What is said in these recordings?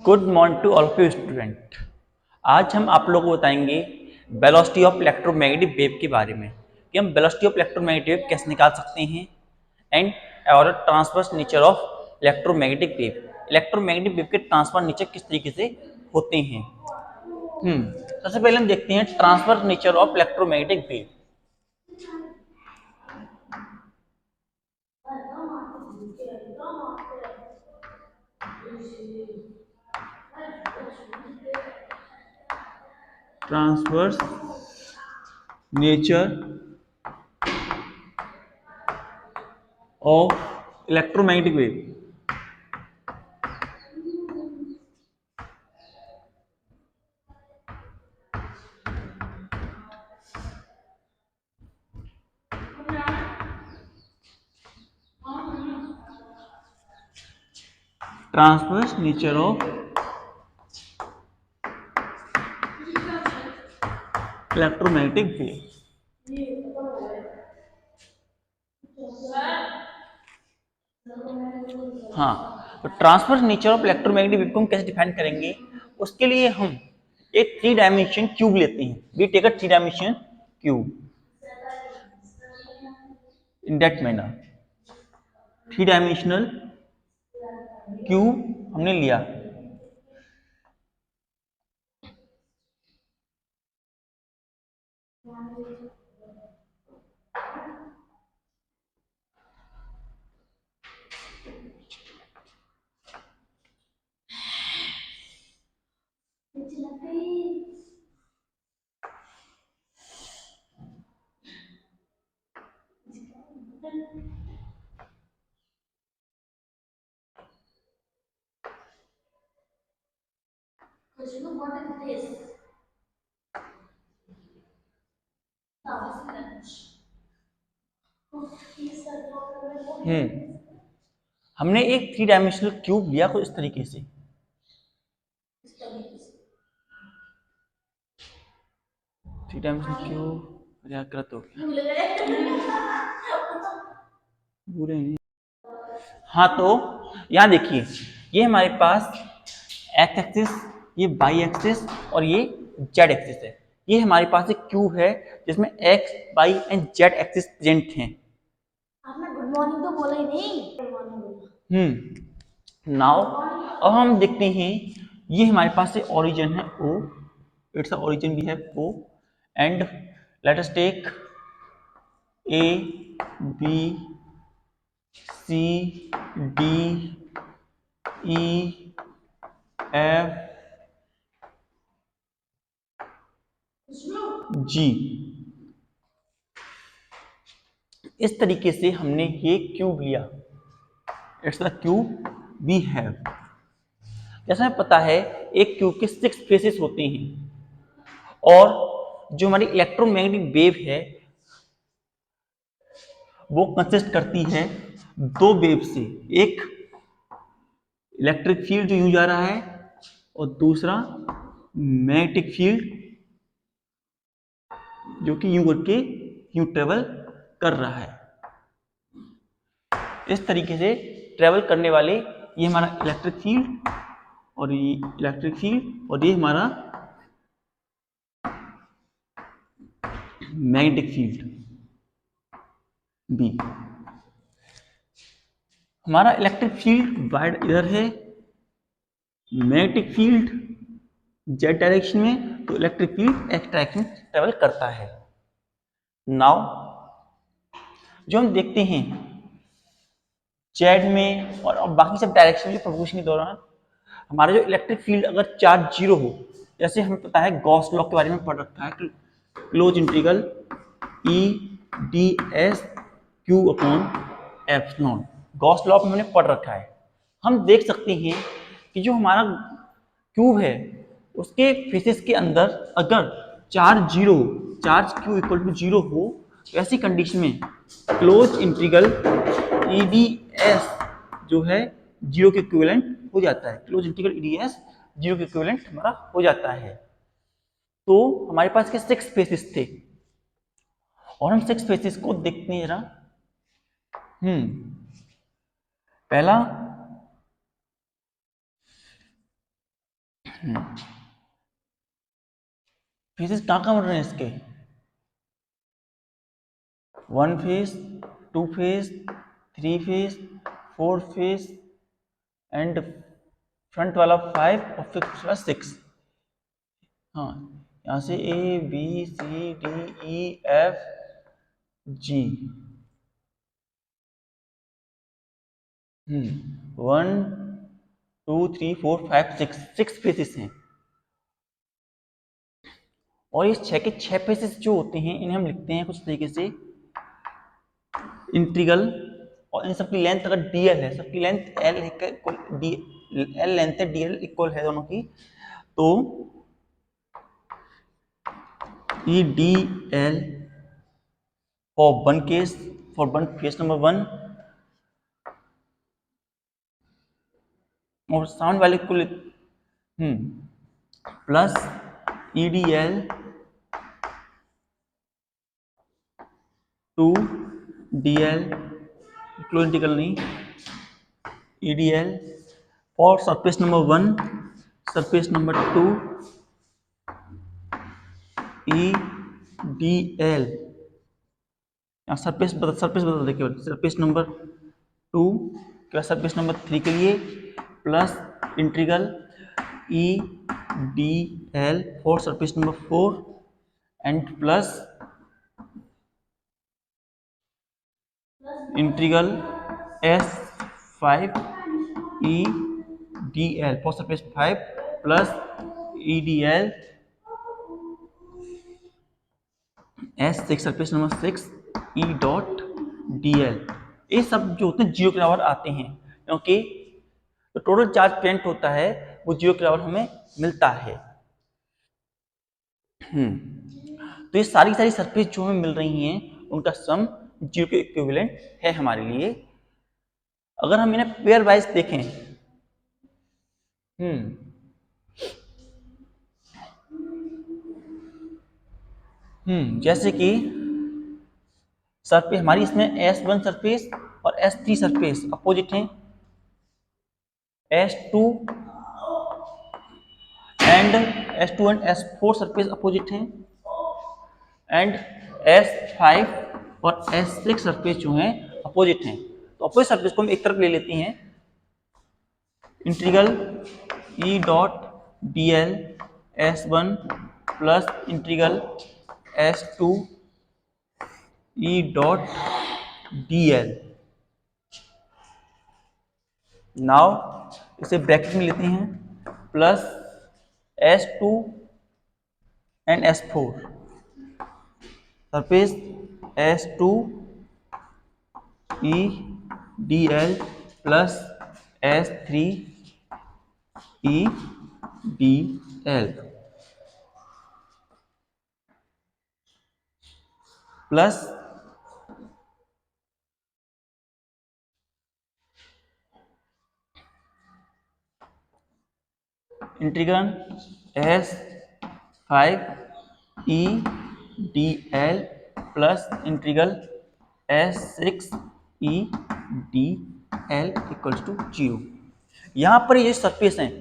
Good morning to all of you student. आज हम आप लोगों को बताएंगे वेलोसिटी ऑफ इलेक्ट्रोमैग्नेटिक वेव के बारे में कि हम वेलोसिटी ऑफ इलेक्ट्रोमैग्नेटिक वेव कैसे निकाल सकते हैं एंड और transverse nature of electromagnetic wave. Electromagnetic wave के ट्रांसफर नेचर किस तरीके से होते हैं। सबसे पहले हम देखते हैं transfer nature of electromagnetic wave. Transverse nature of electromagnetic wave. Transverse nature of electromagnetic wave. हाँ, तो transfer nature of electromagnetic wave को हम कैसे डिफाइन करेंगे। उसके लिए हम एक 3 डायमेंशन क्यूब लेते हैं। We take a 3 dimension cube in that manner. 3 dimensional cube हमने लिया। हमने एक 3 डायमेंशनल क्यूब लिया कुछ इस तरीके से। 3 डायमेंशनल क्यूब क्या गलत हो गया, बुरे नहीं। हाँ, तो यहाँ देखिए, ये हमारे पास एक्स एक्सिस, ये वाई एक्सिस और ये जेड एक्सिस है। ये हमारे पास एक क्यूब है जिसमें X Y and Z axis present हैं। आपने गुड मॉर्निंग तो बोला ही नहीं। गुड मॉर्निंग नाउ अब हम देखते हैं, ये हमारे पास से ओरिजिन है O, it's origin we have O and let us take A B C D E F G. इस तरीके से हमने ये क्यूब लिया। It's the cube we have. जैसा हमें पता है एक क्यूब के 6 फेसेस होते हैं और जो हमारी इलेक्ट्रोमैग्नेटिक वेव है वो कंसिस्ट करती है 2 वेव से। एक इलेक्ट्रिक फील्ड जो यूं जा रहा है और दूसरा मैग्नेटिक फील्ड जो कि यूं करके यूं ट्रेवल कर रहा है। इस तरीके से ट्रेवल करने वाले ये हमारा इलेक्ट्रिक फील्ड और ये इलेक्ट्रिक फील्ड और ये हमारा मैग्नेटिक फील्ड बी। हमारा इलेक्ट्रिक फील्ड वाइड इधर है, मैग्नेटिक फील्ड जेड डायरेक्शन में, तो electric field x direction travel करता है। नाउ जो हम देखते हैं जेड में और बाकी सब डायरेक्शन में प्रोपोगेशन के दौरान हमारा जो इलेक्ट्रिक फील्ड अगर चार्ज जीरो हो, जैसे हमें पता है गॉस लॉ के बारे में पढ़ रखा है, close integral E D S Q upon epsilon, Gauss law में हमने पढ़ रखा है। हम देख सकते हैं कि जो हमारा क्यूब है उसके फेसेस के अंदर अगर charge zero, charge Q equal to zero हो, तो ऐसी कंडीशन में close integral E D S जो है जीरो के इक्विवेलेंट हो जाता है। Close integral E D S zero के इक्विवेलेंट हमारा हो जाता है। तो हमारे पास के 6 फेसेस थे और हम 6 फेसेस को देखते हैं जरा। पहला फेजेस कहाँ बन रहे हैं इसके? 1 phase, 2 phase, 3 phase, 4 phase and front वाला 5 और फिफ्थ वाला 6। हाँ, यहाँ से A B C D E F G. 1 2 3 4 5 6 faces हैं। और इस 6 के 6 फेसेस जो होते हैं इन्हें हम लिखते हैं कुछ तरीके से इंटीग्रल। और इन सबकी लेंथ अगर डीएल है, सबकी लेंथ एल है, डी एल लेंथ है, डीएल इक्वल है दोनों की, तो E D L for one case, for one case number 1 और साउंड वाले को plus E D L to D L equal integral नहीं, E D L for surface number 1, surface number 2 E D L. Surface बदल देखिए, surface number 2 के बाद surface number 3 के लिए plus integral E D L for surface number 4 and plus integral S 5 E D L for surface 5 plus E D L S 6 surface number 6 E dot D L. ये सब जो होते हैं जियो के बराबर आते हैं, क्योंकि तो टोटल चार्ज प्रेजेंट होता है वो जियो के बराबर हमें मिलता है। तो ये सारी सारी सरफेस जो हमें मिल रही हैं उनका सम जियो के इक्विवेलेंट है हमारे लिए। अगर हम इन्हें पेयर वाइज देखें, जैसे कि सरफेस हमारी इसमें S1 सरफेस और S3 सरफेस अपोजिट हैं, S2 and S2 and S4 surface opposite हैं, एंड S5 और S6 सरफेस जो हैं अपोजिट हैं। तो अपोजिट सरफेस को हम एक तरफ ले लेते हैं, integral E dot D L S1 plus integral S2 E dot D L. Now इसे ब्रैकेट में लेते हैं, plus S2 and S4 surface S2 E D L plus S3 E D L plus integral S5 E D L plus integral S6 E D L equals to 0। यहाँ पर ये surface हैं,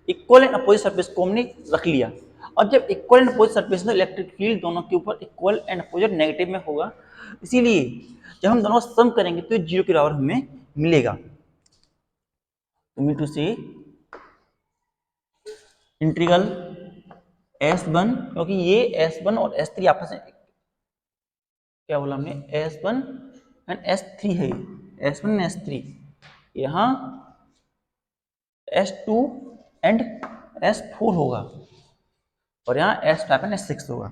equal and opposite surface को हमने रख लिया। और जब इक्वल एंड अपोजिट सरफेस में इलेक्ट्रिक फील्ड दोनों के ऊपर इक्वल एंड अपोजिट नेगेटिव में होगा, इसीलिए जब हम दोनों सम करेंगे तो 0 के बराबर हमें मिलेगा। टू से इंटीग्रल S1, क्योंकि ये S1 और S3 आपस में क्या बोला हमने, S1 एंड S3 है, S1 एंड S3, यहाँ S2 एंड S4 होगा और यहाँ S5 एंड S6 होगा।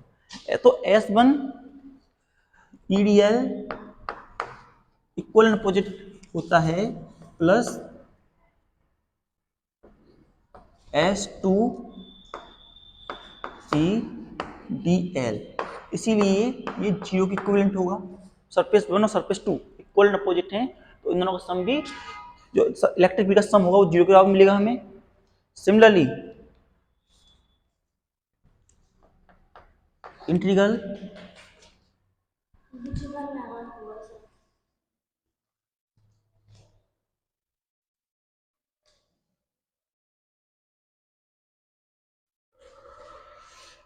तो S1 EDL equal and opposite होता है प्लस S2 EDL, इसीलिए ये 0 के इक्विवेलेंट होगा। सरफेस 1 और सरफेस 2 इक्वल एंड अपोजिट हैं, तो इन दोनों का सम भी जो इलेक्ट्रिक फील्ड का सम होगा वो 0 के बराबर मिलेगा हमें। Similarly integral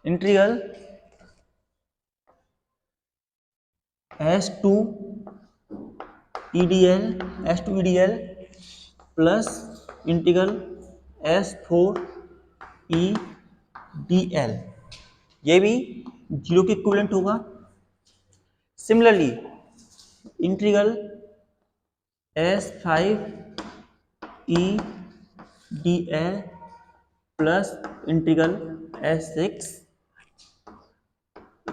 integral S2 EDL S2 EDL plus integral S4 EDL, ये भी जीरो के इक्विवेलेंट होगा। Similarly integral S5 EDL plus integral S6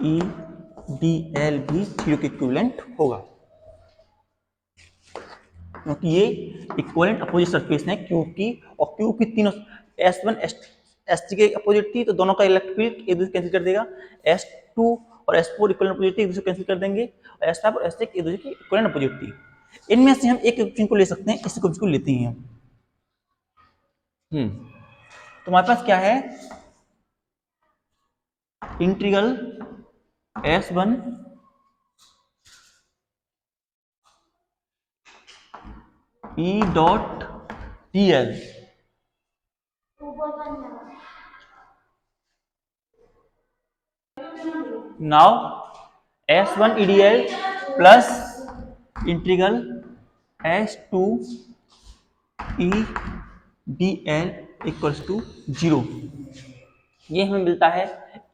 EDL भी जीरो के इक्विवेलेंट होगा, क्योंकि ये इक्विवेलेंट अपोजिट सरफेस है। क्यू की और क्यू की तीनों S1 S3 के अपोजिट थी, तो दोनों का इलेक्ट्रिक फील्ड एक दूसरे कैंसिल कर देगा। S2 और S4 इक्विवेलेंट अपोजिट थी, एक दूसरे कैंसिल कर देंगे। और S5 और S6 एक दूसरे की इक्विवेलेंट अपोजिट थी। इनमें से हम एक इक्वेशन को ले सकते हैं, इस इक्वेशन को लेते हैं हम। तो हमारे पास क्या है, integral S1 E dot dl now S1 EDL plus integral S2 EDL equals to 0। ये हमें मिलता है।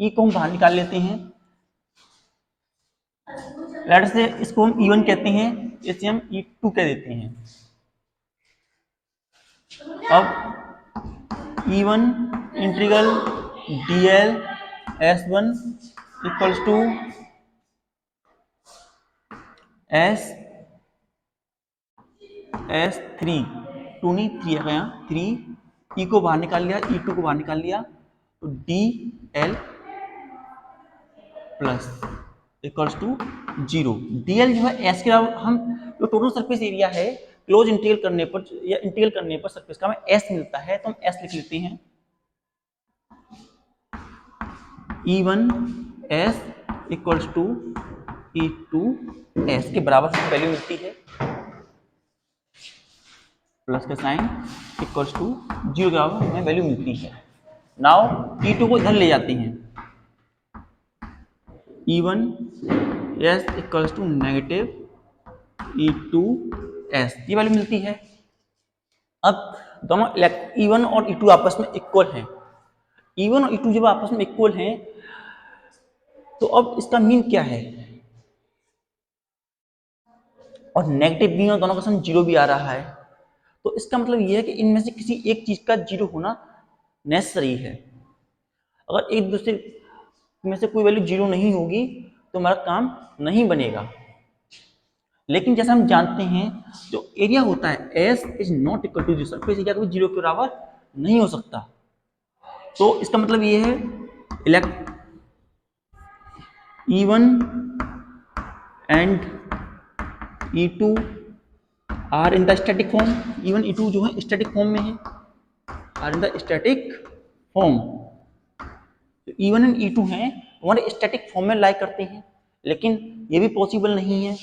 E को हम बाहर निकाल लेते हैं, लेट से इसको हम E1 कहते हैं, इसे हम E2 कह देते हैं। अब E1 integral dl S1 equals to S3 2 नहीं 3 है यहाँ 3, E को बाहर निकाल लिया, E2 को बाहर निकाल लिया, तो dl plus equals to 0। dl जो है S के अलावा हम जो टोटल सरफेस एरिया है क्लोज इंटीग्रल करने पर या इंटीग्रल करने पर सरफेस का हमें S मिलता है, तो हम S लिख लेते हैं। E1 S equals to E2 S के बराबर हमें वैल्यू मिलती है, प्लस का साइन इक्वल्स टू 0 के बराबर हमें वैल्यू मिलती है। नाउ E2 को इधर ले जाते हैं, E1 S equals to negative E2 S, ये वैल्यू मिलती है। अब दोनों E1 और E2 आपस में इक्वल हैं। E1 और E2 जब आपस में इक्वल हैं, तो अब इसका मीन क्या है, और नेगेटिव भी और दोनों का सम 0 भी आ रहा है, तो इसका मतलब यह है कि इनमें से किसी एक चीज का 0 होना नेसेसरी है। अगर एक दूसरे में से कोई वैल्यू 0 नहीं होगी तो हमारा काम नहीं बनेगा। लेकिन जैसा हम जानते हैं, जो एरिया होता है S is not equal to 0, surface area कभी 0 के बराबर नहीं हो सकता। तो इसका मतलब ये है E1 and E2 are in the static form. E1 E2 जो है स्टैटिक फॉर्म में है, are in the static form. E1 and E2 हैं हमारे स्टैटिक फॉर्म में लाई करते हैं, लेकिन ये भी पॉसिबल नहीं है,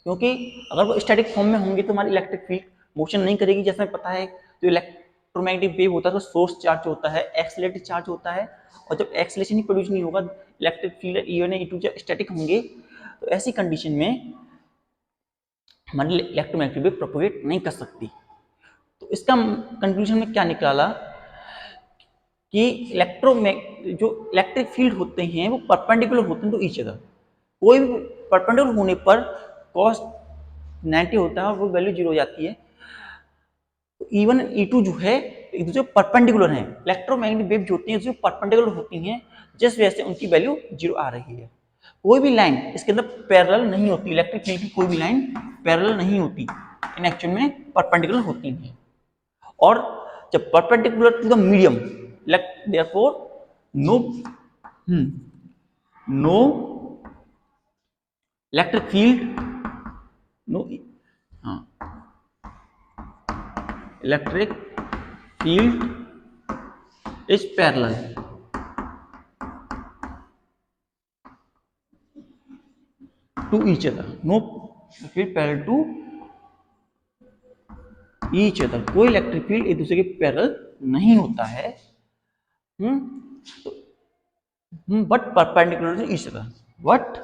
क्योंकि अगर वो स्टैटिक फॉर्म में होंगे तो हमारी इलेक्ट्रिक फील्ड मोशन नहीं करेगी। जैसे पता है जो इलेक्ट्रोमैग्नेटिक वेव होता है तो सोर्स चार्ज होता है, एक्सेलरेटेड चार्ज होता है, और जब एक्सेलरेशन ही प्रोड्यूस नहीं होगा, इलेक्ट्रिक फील्ड E1 E2 जब स्टैटिक होंगे, तो ऐसी कंडीशन में हमारी इलेक्ट्रोमैग्नेटिक वेव प्रोपोगेट नहीं कर सकती। तो इसका कंक्लूजन में क्या निकाला कि जो इलेक्ट्रिक फील्ड होते हैं वो परपेंडिकुलर होते हैं टू ईच अदर। कोई भी परपेंडिकुलर होने पर कॉस 90 होता है और वो वैल्यू 0 हो जाती है। तो E1 E2 जो है एक दूसरे परपेंडिकुलर हैं। इलेक्ट्रोमैग्नेटिक वेव जो होती हैं जो परपेंडिकुलर होती हैं, जिस वजह से उनकी वैल्यू 0 आ रही है। कोई भी लाइन इसके अंदर पैरेलल नहीं होती, इलेक्ट्रिक फील्ड की कोई भी लाइन पैरेलल नहीं होती, इन एक्चुअल में परपेंडिकुलर होती हैं। और जब perpendicular to the medium, therefore no no electric field, no electric field is parallel to each other, no field parallel to each other। कोई इलेक्ट्रिक फील्ड एक दूसरे के पैरेलल नहीं होता है। तो but perpendicular to each other. What?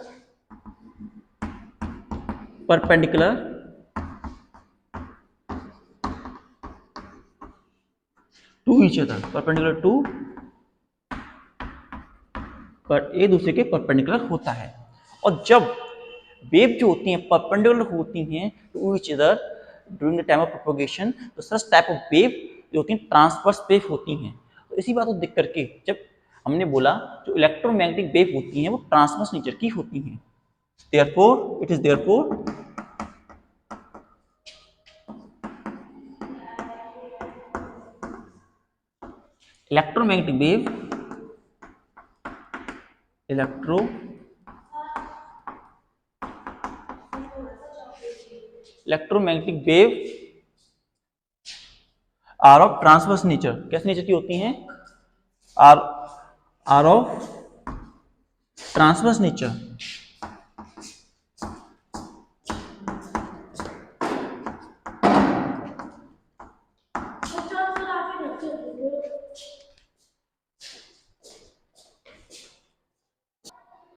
Perpendicular to each other. Perpendicular to, पर एक दूसरे के परपेंडिकुलर होता है। और जब वेव जो होती हैं परपेंडिकुलर होती हैं to each other during the time of propagation, तो सच टाइप ऑफ वेव जो होती हैं ट्रांसवर्स वेव होती हैं। तो इसी बात को देख करके जब हमने बोला जो इलेक्ट्रोमैग्नेटिक वेव होती हैं वो ट्रांसवर्स नेचर की होती हैं। Therefore it is therefore electromagnetic wave electromagnetic wave are of transverse nature. कैसे नेचर की होती हैं? Are of transverse nature.